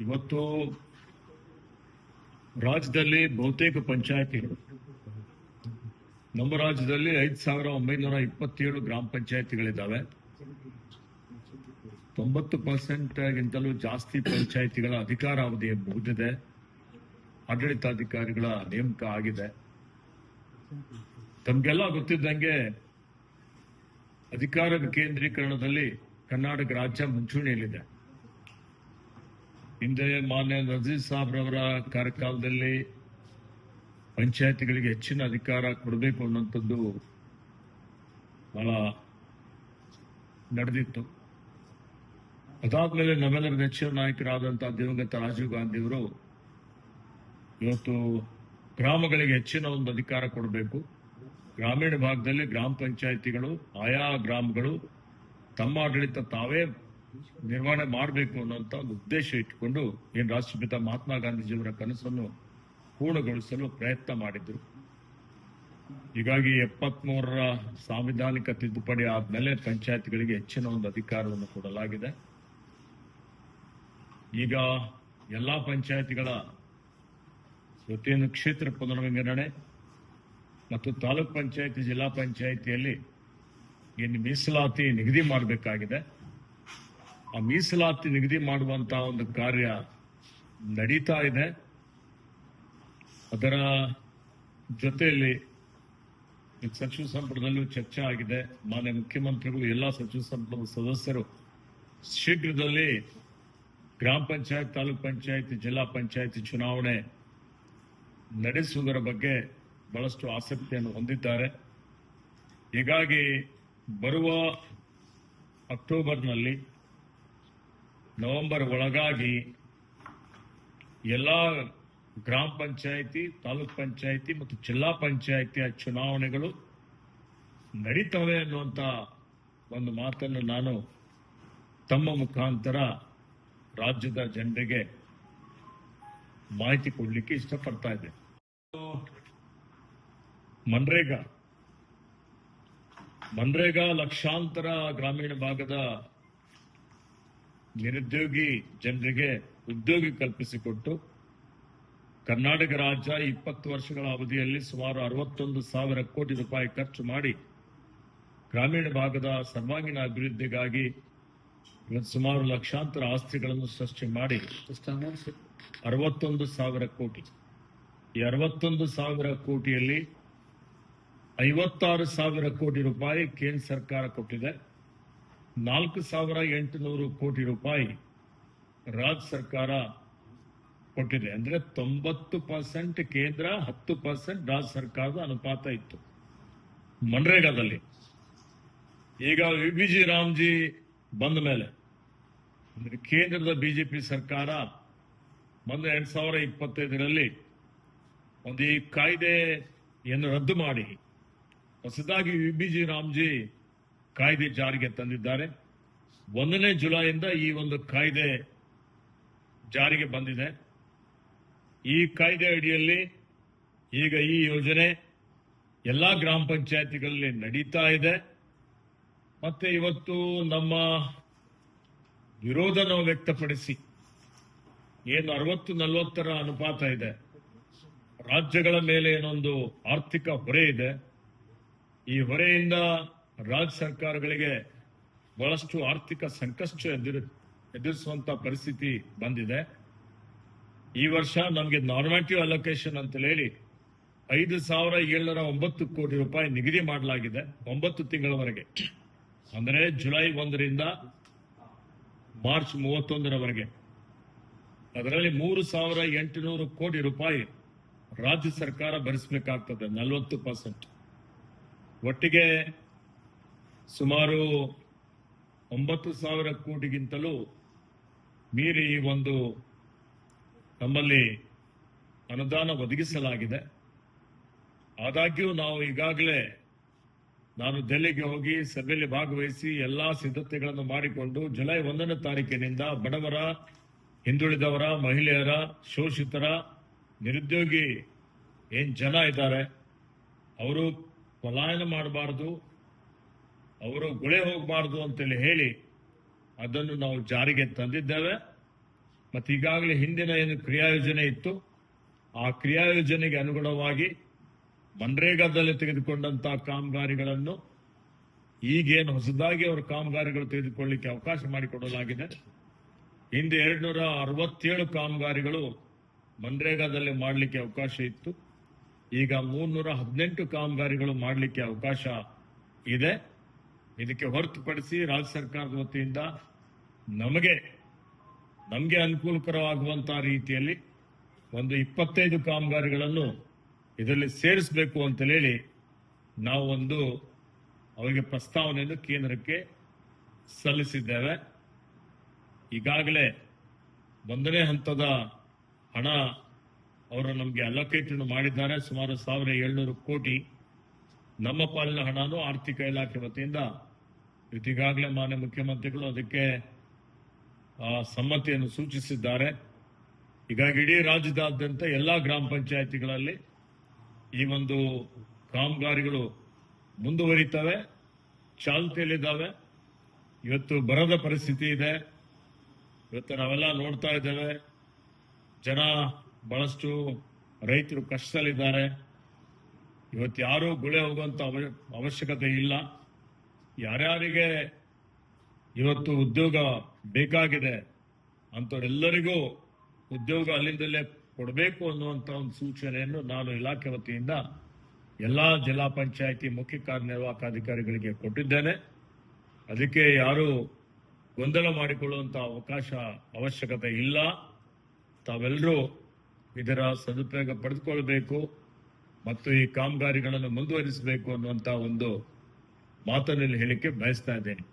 ಇವತ್ತು ರಾಜ್ಯದಲ್ಲಿ ಬಹುತೇಕ ಪಂಚಾಯತಿಗಳು, ನಮ್ಮ ರಾಜ್ಯದಲ್ಲಿ 5,927 ಗ್ರಾಮ ಪಂಚಾಯತಿಗಳಿದ್ದಾವೆ. 90% ಜಾಸ್ತಿ ಪಂಚಾಯತಿಗಳ ಅಧಿಕಾರಾವಧಿ ಮುಗಿದಿದೆ. ಆಡಳಿತಾಧಿಕಾರಿಗಳ ನೇಮಕ ಆಗಿದೆ. ತಮಗೆಲ್ಲ ಗೊತ್ತಿದ್ದಂಗೆ ಅಧಿಕಾರ ವಿಕೇಂದ್ರೀಕರಣದಲ್ಲಿ ಕರ್ನಾಟಕ ರಾಜ್ಯ ಮುಂಚೂಣಿಯಲ್ಲಿದೆ. ಹಿಂದೆ ಮಾನ್ಯ ನಜೀರ್ ಸಾಬ್ರವರ ಕಾರ್ಯಕಾಲದಲ್ಲಿ ಪಂಚಾಯತಿಗಳಿಗೆ ಹೆಚ್ಚಿನ ಅಧಿಕಾರ ಕೊಡಬೇಕು ಅನ್ನುವಂಥದ್ದು ಬಹಳ ನಡೆದಿತ್ತು. ಅದಾದ್ಮೇಲೆ ನಮ್ಮೆಲ್ಲರ ನೆಚ್ಚಿನ ನಾಯಕರಾದಂತಹ ದಿವಂಗತ ರಾಜೀವ್ ಗಾಂಧಿಯವರು ಇವತ್ತು ಗ್ರಾಮಗಳಿಗೆ ಹೆಚ್ಚಿನ ಒಂದು ಅಧಿಕಾರ ಕೊಡಬೇಕು, ಗ್ರಾಮೀಣ ಭಾಗದಲ್ಲಿ ಗ್ರಾಮ ಪಂಚಾಯತಿಗಳು ಆಯಾ ಗ್ರಾಮಗಳು ತಮ್ಮ ಆಡಳಿತ ತಾವೇ ನಿರ್ವಹಣೆ ಮಾಡಬೇಕು ಅನ್ನುವಂಥ ಒಂದು ಉದ್ದೇಶ ಇಟ್ಟುಕೊಂಡು ಏನು ರಾಷ್ಟ್ರಪಿತ ಮಹಾತ್ಮ ಗಾಂಧೀಜಿಯವರ ಕನಸನ್ನು ಪೂರ್ಣಗೊಳಿಸಲು ಪ್ರಯತ್ನ ಮಾಡಿದ್ರು. ಹೀಗಾಗಿ 73ರ ಸಾಂವಿಧಾನಿಕ ತಿದ್ದುಪಡಿ ಆದ್ಮೇಲೆ ಪಂಚಾಯತ್ಗಳಿಗೆ ಹೆಚ್ಚಿನ ಒಂದು ಅಧಿಕಾರವನ್ನು ಕೊಡಲಾಗಿದೆ. ಈಗ ಎಲ್ಲಾ ಪಂಚಾಯತಿಗಳ ಪ್ರತಿಯೊಂದು ಕ್ಷೇತ್ರ ಪುನರ್ವಿಂಗಡಣೆ ಮತ್ತು ತಾಲೂಕ್ ಪಂಚಾಯತಿ ಜಿಲ್ಲಾ ಪಂಚಾಯತಿಯಲ್ಲಿ ಏನು ಮೀಸಲಾತಿ ನಿಗದಿ ಮಾಡಬೇಕಾಗಿದೆ, ಆ ಮೀಸಲಾತಿ ನಿಗದಿ ಮಾಡುವಂತಹ ಒಂದು ಕಾರ್ಯ ನಡೀತಾ ಇದೆ. ಅದರ ಜೊತೆಯಲ್ಲಿ ಸಚಿವ ಸಂಪುಟದಲ್ಲೂ ಚರ್ಚೆ ಆಗಿದೆ. ಮಾನ್ಯ ಮುಖ್ಯಮಂತ್ರಿಗಳು ಎಲ್ಲ ಸಚಿವ ಸಂಪುಟದ ಸದಸ್ಯರು ಶೀಘ್ರದಲ್ಲಿ ಗ್ರಾಮ ಪಂಚಾಯತ್, ತಾಲೂಕ್ ಪಂಚಾಯತಿ, ಜಿಲ್ಲಾ ಪಂಚಾಯತಿ ಚುನಾವಣೆ ನಡೆಸುವುದರ ಬಗ್ಗೆ ಬಹಳಷ್ಟು ಆಸಕ್ತಿಯನ್ನು ಹೊಂದಿದ್ದಾರೆ. ಹೀಗಾಗಿ ಬರುವ ಅಕ್ಟೋಬರ್ನಲ್ಲಿ, ನವೆಂಬರ್ ಒಳಗಾಗಿ ಎಲ್ಲ ಗ್ರಾಮ ಪಂಚಾಯತಿ, ತಾಲೂಕ್ ಪಂಚಾಯತಿ ಮತ್ತು ಜಿಲ್ಲಾ ಪಂಚಾಯತಿಯ ಚುನಾವಣೆಗಳು ನಡೀತವೆ ಅನ್ನುವಂಥ ಒಂದು ಮಾತನ್ನು ನಾನು ತಮ್ಮ ಮುಖಾಂತರ ರಾಜ್ಯದ ಜನರಿಗೆ ಮಾಹಿತಿ ಕೊಡಲಿಕ್ಕೆ ಇಷ್ಟಪಡ್ತಾ ಇದ್ದೆ. ಮನ್ರೇಗಾ ಲಕ್ಷಾಂತರ ಗ್ರಾಮೀಣ ಭಾಗದ ನಿರುದ್ಯೋಗಿ ಜನರಿಗೆ ಉದ್ಯೋಗ ಕಲ್ಪಿಸಿಕೊಟ್ಟು ಕರ್ನಾಟಕ ರಾಜ್ಯ 20 ವರ್ಷಗಳ ಅವಧಿಯಲ್ಲಿ ಸುಮಾರು 61,000 ಕೋಟಿ ರೂಪಾಯಿ ಖರ್ಚು ಮಾಡಿ ಗ್ರಾಮೀಣ ಭಾಗದ ಸರ್ವಾಂಗೀಣ ಅಭಿವೃದ್ಧಿಗಾಗಿ ಇವತ್ತು ಸುಮಾರು ಲಕ್ಷಾಂತರ ಆಸ್ತಿಗಳನ್ನು ಸೃಷ್ಟಿ ಮಾಡಿ 61,000 ಕೋಟಿ. ಈ 61,000 ಕೋಟಿಯಲ್ಲಿ 56,000 ಕೋಟಿ ರೂಪಾಯಿ ಕೇಂದ್ರ ಸರ್ಕಾರ ಕೊಟ್ಟಿದೆ. 4,800 ಕೋಟಿ ರೂಪಾಯಿ ರಾಜ್ಯ ಸರ್ಕಾರ ಕೊಟ್ಟಿದೆ. ಅಂದ್ರೆ 90% ಕೇಂದ್ರ, 10% ರಾಜ್ಯ ಸರ್ಕಾರದ ಅನುಪಾತ ಇತ್ತು ಮನ್ರೇಗಾದಲ್ಲಿ. ಈಗ ವಿಬಿಜಿ ರಾಮ್ಜಿ ಬಂದ ಮೇಲೆ ಅಂದ್ರೆ ಕೇಂದ್ರದ ಬಿಜೆಪಿ ಸರ್ಕಾರ ಮೊನ್ನೆ 2025ರಲ್ಲಿ ಒಂದು ಈ ಕಾಯ್ದೆಯನ್ನು ರದ್ದು ಮಾಡಿ ಹೊಸದಾಗಿ ವಿಬಿಜಿ ರಾಮ್ಜಿ ಕಾಯ್ದೆ ಜಾರಿಗೆ ತಂದಿದ್ದಾರೆ. 1ನೇ ಜುಲೈಯಿಂದ ಈ ಒಂದು ಕಾಯ್ದೆ ಜಾರಿಗೆ ಬಂದಿದೆ. ಈ ಕಾಯ್ದೆ ಅಡಿಯಲ್ಲಿ ಈಗ ಈ ಯೋಜನೆ ಎಲ್ಲಾ ಗ್ರಾಮ ಪಂಚಾಯತಿಗಳಲ್ಲಿ ನಡೀತಾ ಇದೆ. ಮತ್ತೆ ಇವತ್ತು ನಮ್ಮ ವಿರೋಧ ನಾವು ವ್ಯಕ್ತಪಡಿಸಿ ಏನು 60-40ರ ಅನುಪಾತ ಇದೆ, ರಾಜ್ಯಗಳ ಮೇಲೆ ಏನೊಂದು ಆರ್ಥಿಕ ಹೊರೆ ಇದೆ. ಈ ಹೊರೆಯಿಂದ ರಾಜ್ಯ ಸರ್ಕಾರಗಳಿಗೆ ಬಹಳಷ್ಟು ಆರ್ಥಿಕ ಸಂಕಷ್ಟ ಎದುರಿಸುವಂತ ಪರಿಸ್ಥಿತಿ ಬಂದಿದೆ. ಈ ವರ್ಷ ನಮಗೆ ನಾರ್ಮೇಟಿವ್ ಅಲೋಕೇಶನ್ ಅಂತ ಹೇಳಿ 5,709 ಕೋಟಿ ರೂಪಾಯಿ ನಿಗದಿ ಮಾಡಲಾಗಿದೆ 9 ತಿಂಗಳವರೆಗೆ. ಅಂದರೆ ಜುಲೈ 1ರಿಂದ ಮಾರ್ಚ್ 31ರವರೆಗೆ. ಅದರಲ್ಲಿ 3,800 ಕೋಟಿ ರೂಪಾಯಿ ರಾಜ್ಯ ಸರ್ಕಾರ ಭರಿಸಬೇಕಾಗ್ತದೆ, 40%. ಒಟ್ಟಿಗೆ ಸುಮಾರು 9,000 ಕೋಟಿಗಿಂತಲೂ ಮೀರಿ ಒಂದು ನಮ್ಮಲ್ಲಿ ಅನುದಾನ ಒದಗಿಸಲಾಗಿದೆ. ಆದಾಗ್ಯೂ ನಾವು ಈಗಾಗಲೇ ನಾನು ದೆಹಲಿಗೆ ಹೋಗಿ ಸಭೆಯಲ್ಲಿ ಭಾಗವಹಿಸಿ ಎಲ್ಲಾ ಸಿದ್ಧತೆಗಳನ್ನು ಮಾಡಿಕೊಂಡು ಜುಲೈ 1ನೇ ತಾರೀಕಿನಿಂದ ಬಡವರ, ಹಿಂದುಳಿದವರ, ಮಹಿಳೆಯರ, ಶೋಷಿತರ, ನಿರುದ್ಯೋಗಿ ಏನ್ ಜನ ಇದ್ದಾರೆ ಅವರು ಪಲಾಯನ ಮಾಡಬಾರದು, ಅವರು ಗುಳೆ ಹೋಗಬಾರದು ಅಂತೇಳಿ ಹೇಳಿ ಅದನ್ನು ನಾವು ಜಾರಿಗೆ ತಂದಿದ್ದೇವೆ. ಮತ್ತು ಈಗಾಗಲೇ ಹಿಂದಿನ ಏನು ಕ್ರಿಯಾಯೋಜನೆ ಇತ್ತು ಆ ಕ್ರಿಯಾಯೋಜನೆಗೆ ಅನುಗುಣವಾಗಿ ಮನ್ರೇಗಾದಲ್ಲಿ ತೆಗೆದುಕೊಂಡಂತಹ ಕಾಮಗಾರಿಗಳನ್ನು ಈಗೇನು ಹೊಸದಾಗಿ ಅವರ ಕಾಮಗಾರಿಗಳು ತೆಗೆದುಕೊಳ್ಳಿಕ್ಕೆ ಅವಕಾಶ ಮಾಡಿಕೊಡಲಾಗಿದೆ. ಹಿಂದೆ 267 ಕಾಮಗಾರಿಗಳು ಮನ್ರೇಗಾದಲ್ಲಿ ಮಾಡಲಿಕ್ಕೆ ಅವಕಾಶ ಇತ್ತು. ಈಗ 318 ಕಾಮಗಾರಿಗಳು ಮಾಡಲಿಕ್ಕೆ ಅವಕಾಶ ಇದೆ. ಇದಕ್ಕೆ ಹೊರತುಪಡಿಸಿ ರಾಜ್ಯ ಸರ್ಕಾರದ ವತಿಯಿಂದ ನಮಗೆ ಅನುಕೂಲಕರವಾಗುವಂತಹ ರೀತಿಯಲ್ಲಿ ಒಂದು 25 ಕಾಮಗಾರಿಗಳನ್ನು ಇದರಲ್ಲಿ ಸೇರಿಸಬೇಕು ಅಂತ ಹೇಳಿ ನಾವು ಅವರಿಗೆ ಪ್ರಸ್ತಾವನೆಯನ್ನು ಕೇಂದ್ರಕ್ಕೆ ಸಲ್ಲಿಸಿದ್ದೇವೆ. ಈಗಾಗಲೇ 1ನೇ ಹಂತದ ಹಣ ಅವರು ನಮಗೆ ಅಲೋಕೇಟ್ ಮಾಡಿದ್ದಾರೆ. ಸುಮಾರು 1700 ಕೋಟಿ ನಮ್ಮ ಪಾಲಿನ ಹಣನೂ ಆರ್ಥಿಕ ಇಲಾಖೆ ವತಿಯಿಂದ ಈಗಾಗಲೇ ಮಾನ್ಯ ಮುಖ್ಯಮಂತ್ರಿಗಳು ಅದಕ್ಕೆ ಸಮ್ಮತಿಯನ್ನು ಸೂಚಿಸಿದ್ದಾರೆ. ಹೀಗಾಗಿ ಇಡೀ ರಾಜ್ಯದಾದ್ಯಂತ ಎಲ್ಲಾ ಗ್ರಾಮ ಪಂಚಾಯಿತಿಗಳಲ್ಲಿ ಈ ಒಂದು ಕಾಮಗಾರಿಗಳು ಮುಂದುವರಿತವೆ, ಚಾಲ್ತಿಯಲ್ಲಿದ್ದಾವೆ. ಇವತ್ತು ಬರದ ಪರಿಸ್ಥಿತಿ ಇದೆ. ಇವತ್ತು ನಾವೆಲ್ಲ ನೋಡ್ತಾ ಇದ್ದೇವೆ, ಜನ ಬಹಳಷ್ಟು ರೈತರು ಕಷ್ಟದಲ್ಲಿದ್ದಾರೆ. ಇವತ್ತು ಯಾರೂ ಗುಳೆ ಹೋಗುವಂತ ಅವಶ್ಯಕತೆ ಇಲ್ಲ. ಯಾರ್ಯಾರಿಗೆ ಇವತ್ತು ಉದ್ಯೋಗ ಬೇಕಾಗಿದೆ ಅಂತವರೆಲ್ಲರಿಗೂ ಉದ್ಯೋಗ ಅಲ್ಲಿಂದಲೇ ಕೊಡಬೇಕು ಅನ್ನುವಂತ ಒಂದು ಸೂಚನೆಯನ್ನು ನಾನು ಇಲಾಖೆ ವತಿಯಿಂದ ಎಲ್ಲಾ ಜಿಲ್ಲಾ ಪಂಚಾಯಿತಿ ಮುಖ್ಯ ಕಾರ್ಯನಿರ್ವಾಹಕ ಅಧಿಕಾರಿಗಳಿಗೆ ಕೊಟ್ಟಿದ್ದೇನೆ. ಅದಕ್ಕೆ ಯಾರು ಗೊಂದಲ ಮಾಡಿಕೊಳ್ಳುವಂತ ಅವಶ್ಯಕತೆ ಇಲ್ಲ. ತಾವೆಲ್ಲರೂ ಇದರ ಸದುಪಯೋಗ ಪಡೆದುಕೊಳ್ಬೇಕು ಮತ್ತು ಈ ಕಾಮಗಾರಿಗಳನ್ನು ಮುಂದುವರಿಸಬೇಕು ಅನ್ನುವಂತ ಒಂದು ಮಾತನ್ನು ಹೇಳಿಕೆ ಬಯಸ್ತಾ ಇದ್ದೇನೆ.